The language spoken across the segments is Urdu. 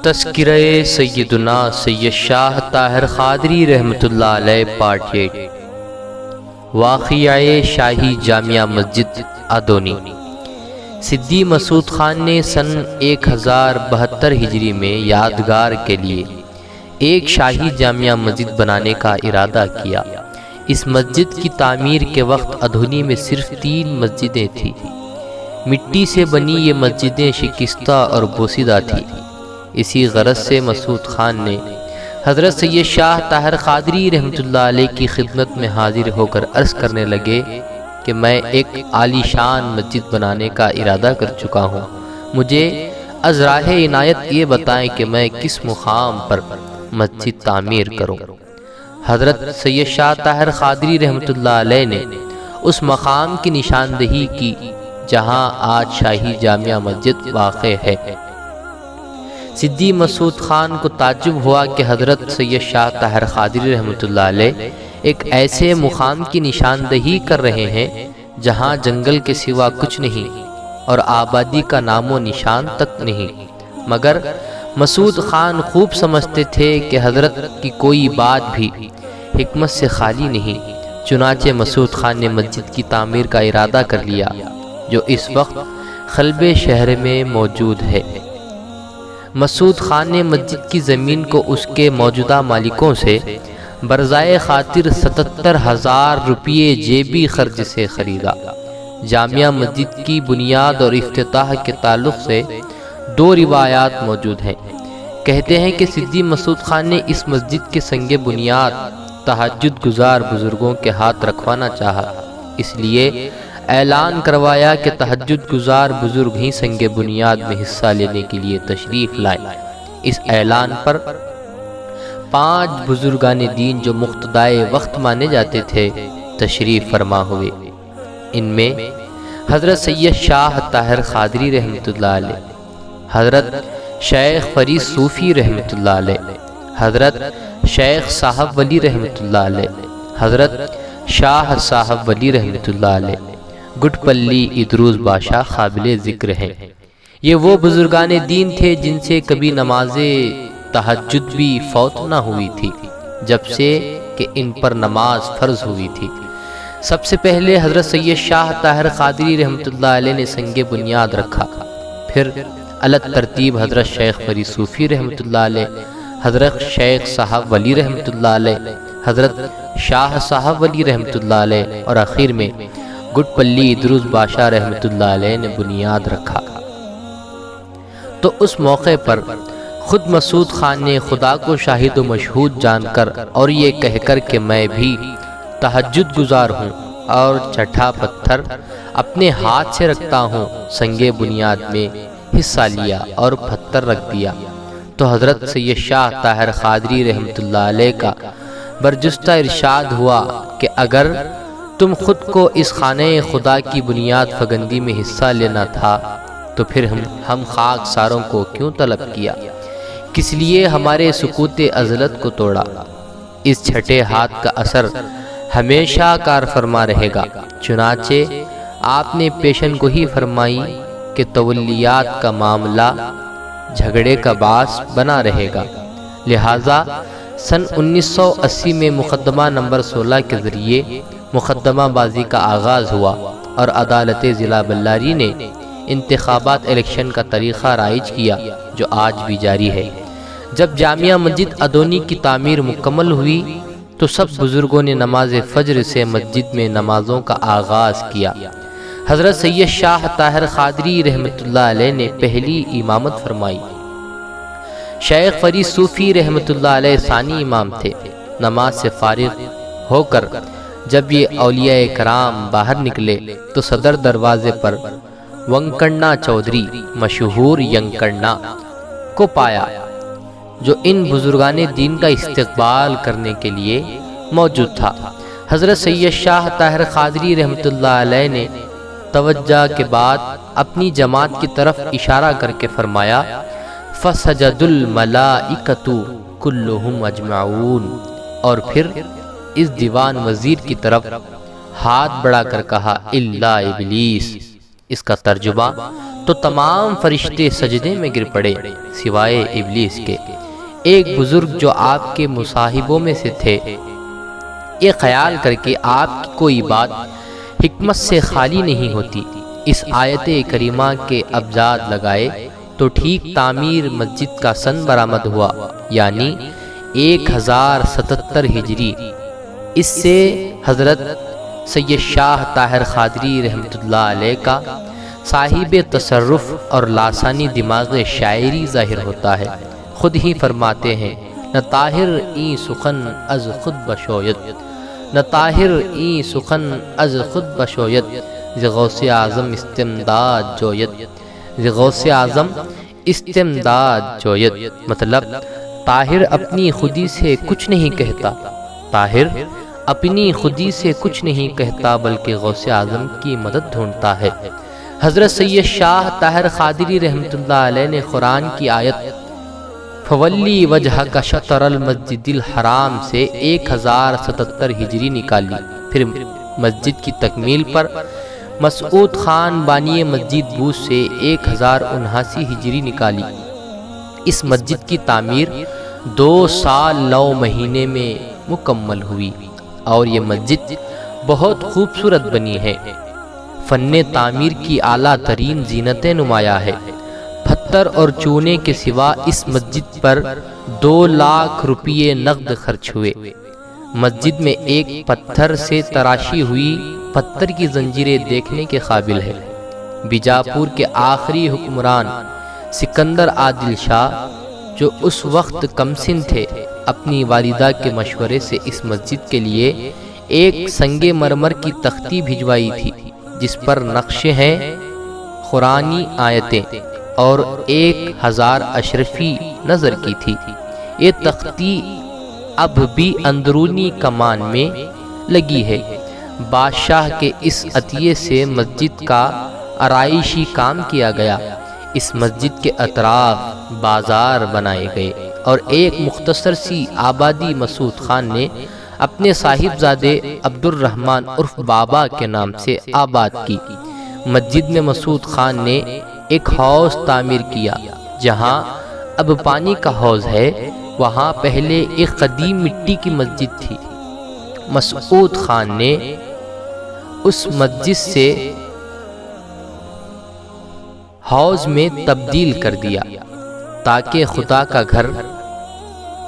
تذکرہ سیدنا سید شاہ طاہر قادری رحمۃ اللہ علیہ پارٹ 8 واقعہ شاہی جامعہ مسجد ادونی۔ سدی مسعود خان نے سن 1072 ہجری میں یادگار کے لیے ایک شاہی جامعہ مسجد بنانے کا ارادہ کیا۔ اس مسجد کی تعمیر کے وقت ادونی میں صرف 3 مسجدیں تھیں۔ مٹی سے بنی یہ مسجدیں شکستہ اور بوسیدہ تھیں۔ اسی غرض سے مسعود خان نے حضرت سید شاہ طاہر قادری رحمۃ اللہ علیہ کی خدمت میں حاضر ہو کر عرض کرنے لگے کہ میں ایک عالی شان مسجد بنانے کا ارادہ کر چکا ہوں، مجھے از راہ عنایت یہ بتائیں کہ میں کس مقام پر مسجد تعمیر کروں۔ حضرت سید شاہ طاہر قادری رحمۃ اللہ علیہ نے اس مقام کی نشاندہی کی جہاں آج شاہی جامعہ مسجد واقع ہے۔ سدی مسعود خان کو تعجب ہوا کہ حضرت سید شاہ طاہر قادری رحمۃ اللہ علیہ ایک ایسے مقام کی نشاندہی کر رہے ہیں جہاں جنگل کے سوا کچھ نہیں اور آبادی کا نام و نشان تک نہیں، مگر مسعود خان خوب سمجھتے تھے کہ حضرت کی کوئی بات بھی حکمت سے خالی نہیں۔ چنانچہ مسعود خان نے مسجد کی تعمیر کا ارادہ کر لیا، جو اس وقت قلب شہر میں موجود ہے۔ مسعود خان نے مسجد کی زمین کو اس کے موجودہ مالکوں سے برائے خاطر 77,000 روپیے جیبی خرچ سے خریدا۔ جامعہ مسجد کی بنیاد اور افتتاح کے تعلق سے 2 روایات موجود ہیں۔ کہتے ہیں کہ سدی مسعود خان نے اس مسجد کے سنگ بنیاد تہجد گزار بزرگوں کے ہاتھ رکھوانا چاہا، اس لیے اعلان کروایا کہ تہجد گزار بزرگ ہی سنگ بنیاد میں حصہ لینے کے لیے تشریف لائے۔ اس اعلان پر 5 بزرگان دین جو مقتدائے وقت مانے جاتے تھے تشریف فرما ہوئے۔ ان میں حضرت سید شاہ طاہر قادری رحمۃ اللہ علیہ، حضرت شیخ فرید صوفی رحمۃ اللہ علیہ، حضرت شیخ صاحب ولی رحمۃ اللہ علیہ، حضرت شاہ صاحب ولی رحمۃ اللہ علیہ، گٹ پلی ادروس بادشاہ قابل ذکر ہیں۔ یہ وہ بزرگان دین تھے جن سے کبھی نماز تہجد بھی فوت نہ ہوئی تھی جب سے کہ ان پر نماز فرض ہوئی تھی۔ سب سے پہلے حضرت سید شاہ طاہر قادری رحمۃ اللہ علیہ نے سنگ بنیاد رکھا، پھر الگ ترتیب حضرت شیخ فرید صوفی رحمۃ اللہ علیہ، حضرت شیخ صاحب ولی رحمۃ اللہ علیہ، حضرت شاہ صاحب ولی رحمۃ اللہ علیہ اور آخر میں گٹ پلی ادروس بادشاہ رحمۃ اللہ علیہ نے بنیاد رکھا۔ تو اس موقع پر خود مسعود خان نے خدا کو شاہد و مشہود جان کر اور یہ کہہ کر کہ میں بھی تہجد گزار ہوں اور چھٹا پتھر اپنے ہاتھ سے رکھتا ہوں، سنگ بنیاد میں حصہ لیا اور پتھر رکھ دیا۔ تو حضرت سید شاہ طاہر قادری رحمۃ اللہ علیہ کا برجستہ ارشاد ہوا کہ اگر تم خود کو اس خانہ خدا کی بنیاد فگندی میں حصہ لینا تھا تو پھر ہم خاک ساروں کو کیوں طلب کیا، کس لیے ہمارے سکوت عزلت کو توڑا۔ اس چھٹے ہاتھ کا اثر ہمیشہ کار فرما رہے گا۔ چنانچہ آپ نے پیشن گوئی فرمائی کہ تولیات کا معاملہ جھگڑے کا باعث بنا رہے گا، لہٰذا سن 1980 میں مقدمہ نمبر 16 کے ذریعے مقدمہ بازی کا آغاز ہوا اور عدالت ضلع بلاری نے انتخابات الیکشن کا طریقہ رائج کیا جو آج بھی جاری ہے۔ جب جامعہ مسجد ادونی کی تعمیر مکمل ہوئی تو سب بزرگوں نے نماز فجر سے مسجد میں نمازوں کا آغاز کیا۔ حضرت سید شاہ طاہر قادری رحمۃ اللہ علیہ نے پہلی امامت فرمائی، شیخ فرید صوفی رحمۃ اللہ علیہ ثانی امام تھے۔ نماز سے فارغ ہو کر جب یہ اولیاء کرام باہر نکلے تو صدر دروازے پر ونکڑنا چودھری مشہور ینکڑنا کو پایا جو ان بزرگان دین کا استقبال کرنے کے لیے موجود تھا۔ حضرت سید شاہ طاہر قادری رحمۃ اللہ علیہ نے توجہ کے بعد اپنی جماعت کی طرف اشارہ کر کے فرمایا، فسجد الملائکۃ کلہم اجمعون، اور پھر اس دیوان وزیر کی طرف ہاتھ بڑھا کر کہا الا ابلیس۔ اس کا ترجمہ تو تمام فرشتے سجدے میں گر پڑے سوائے ابلیس کے۔ ایک بزرگ جو آپ کے مصاحبوں میں سے تھے، یہ خیال کر کے آپ کی کوئی بات حکمت سے خالی نہیں ہوتی، اس آیت کریمہ کے ابجاد لگائے تو ٹھیک تعمیر مسجد کا سن برآمد ہوا، یعنی 1077 ہجری۔ اس سے حضرت سید شاہ طاہر قادری رحمۃ اللہ علیہ کا صاحب تصرف اور لاسانی دماغ شاعری ظاہر ہوتا ہے۔ خود ہی فرماتے ہیں، نہ طاہر این سخن از خود بشوید، نہ طاہر این سخن از خود بشوید، ز غوث اعظم استمداد جوید، ز غوث اعظم استمداد جوید۔ مطلب طاہر اپنی خودی سے کچھ نہیں کہتا، طاہر اپنی خودی سے کچھ نہیں کہتا بلکہ غوث اعظم کی مدد ڈھونڈتا ہے۔ حضرت سید شاہ طاہر قادری رحمۃ اللہ علیہ نے قرآن کی آیت فولی وجہک شطر المسجد الحرام سے 1077 ہجری نکالی، پھر مسجد کی تکمیل پر مسعود خان بانی مسجد بوس سے 1079 ہجری نکالی۔ اس مسجد کی تعمیر 2 سال 9 مہینے میں مکمل ہوئی اور یہ مسجد بہت خوبصورت بنی ہے۔ فن تعمیر کی اعلیٰ ترین زینتیں نمایاں ہے۔ پتھر اور چونے کے سوا اس مسجد پر 2 لاکھ روپے نقد خرچ ہوئے۔ مسجد میں ایک پتھر سے تراشی ہوئی پتھر کی زنجیریں دیکھنے کے قابل ہے۔ بیجاپور کے آخری حکمران سکندر عادل شاہ، جو اس وقت کمسن تھے، اپنی والدہ کے مشورے سے اس مسجد کے لیے ایک سنگ مرمر کی تختی بھجوائی تھی، جس پر نقشے ہیں قرآنی آیتیں اور 1000 اشرفی نظر کی تھی۔ یہ تختی اب بھی اندرونی کمان میں لگی ہے۔ بادشاہ کے اس عطیے سے مسجد کا آرائشی کام کیا گیا۔ اس مسجد کے اطراف بازار بنائے گئے اور ایک مختصر سی آبادی مسعود خان نے اپنے صاحبزادے عبد الرحمن عرف بابا کے نام سے آباد کی۔ مسجد میں مسعود خان نے ایک حوض تعمیر کیا۔ جہاں اب پانی کا حوض ہے، وہاں پہلے ایک قدیم مٹی کی مسجد تھی۔ مسعود خان نے اس مسجد سے حوض میں تبدیل کر دیا تاکہ خدا کا گھر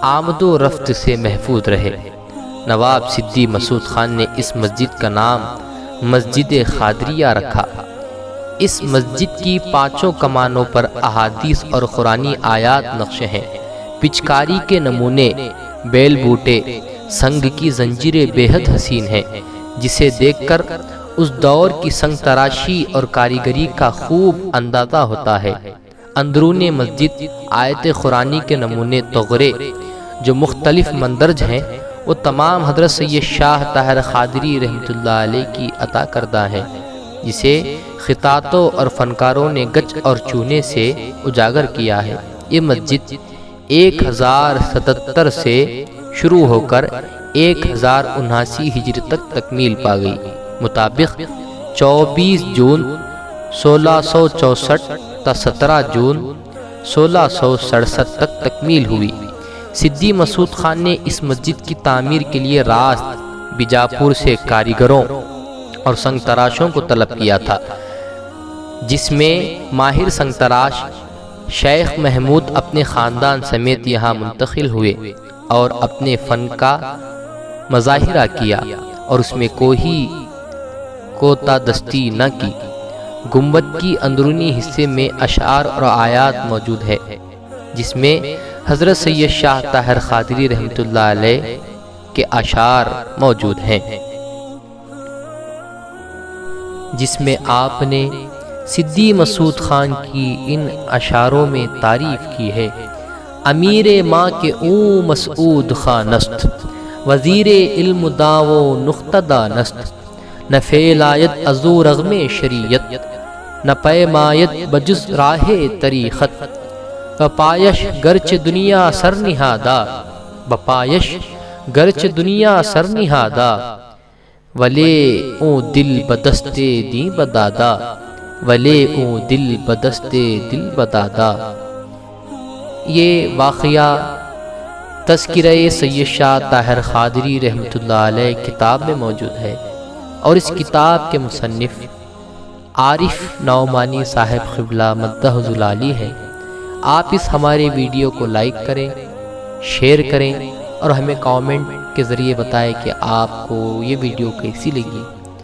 آمد و رفت سے محفوظ رہے۔ نواب صدی مسعود خان نے اس مسجد کا نام مسجد قادریہ رکھا۔ اس مسجد کی 5 کمانوں پر احادیث اور قرآنی آیات نقشے ہیں۔ پچکاری کے نمونے، بیل بوٹے، سنگ کی زنجیریں بے حد حسین ہیں، جسے دیکھ کر اس دور کی سنگ تراشی اور کاریگری کا خوب اندازہ ہوتا ہے۔ اندرون مسجد آیت قرآنی کے نمونے تغرے جو مختلف مندرج ہیں، وہ تمام حضرت سید شاہ طاہر قادری رحمۃ اللہ علیہ کی عطا کردہ ہیں، جسے خطاطوں اور فنکاروں نے گچ اور چونے سے اجاگر کیا ہے۔ یہ مسجد 1077 سے شروع ہو کر 1079 ہجری تک تکمیل پا گئی۔ مطابق 24 جون 1664 تا 17 جون 1667 تک تکمیل ہوئی۔ صدی مسعود خان نے اس مسجد کی تعمیر کے لیے راست بیجاپور سے کاریگروں اور سنگ تراشوں کو طلب کیا تھا، جس میں ماہر سنگ تراش شیخ محمود اپنے خاندان سمیت یہاں منتقل ہوئے اور اپنے فن کا مظاہرہ کیا اور اس میں کوئی کوتا دستی نہ کی۔ گنبد کی اندرونی حصے میں اشعار اور آیات موجود ہے، جس میں حضرت سید شاہ طاہر قادری رحمۃ اللہ علیہ کے اشعار موجود ہیں، جس میں آپ نے صدی مسعود خان کی ان اشعاروں میں تعریف کی ہے۔ امیر ماں کے اوں مسعود خان است، وزیر علم داو نقطہ دانست، نہ فیلایت ازو رغم شریعت، نہ پیمایت بجز راہ طریقت، بپایش گرچ دنیا سر نہادا، بپایش گرچ دنیا سر نہادا، ولے اوں دل بدستے دی بدادا، ولے اوں دل بدستے دل بدادا۔ یہ واقعہ تذکرہ سید شاہ طاہر قادری رحمۃ اللہ علیہ کتاب میں موجود ہے، اور اس کتاب کے مصنف عارف نعمانی صاحب قبلہ مدہ ذوالعالی ہے۔ آپ اس ہمارے ویڈیو کو لائک کریں، شیئر کریں، اور ہمیں کامنٹ کے ذریعے بتائیں کہ آپ کو یہ ویڈیو کیسی لگی۔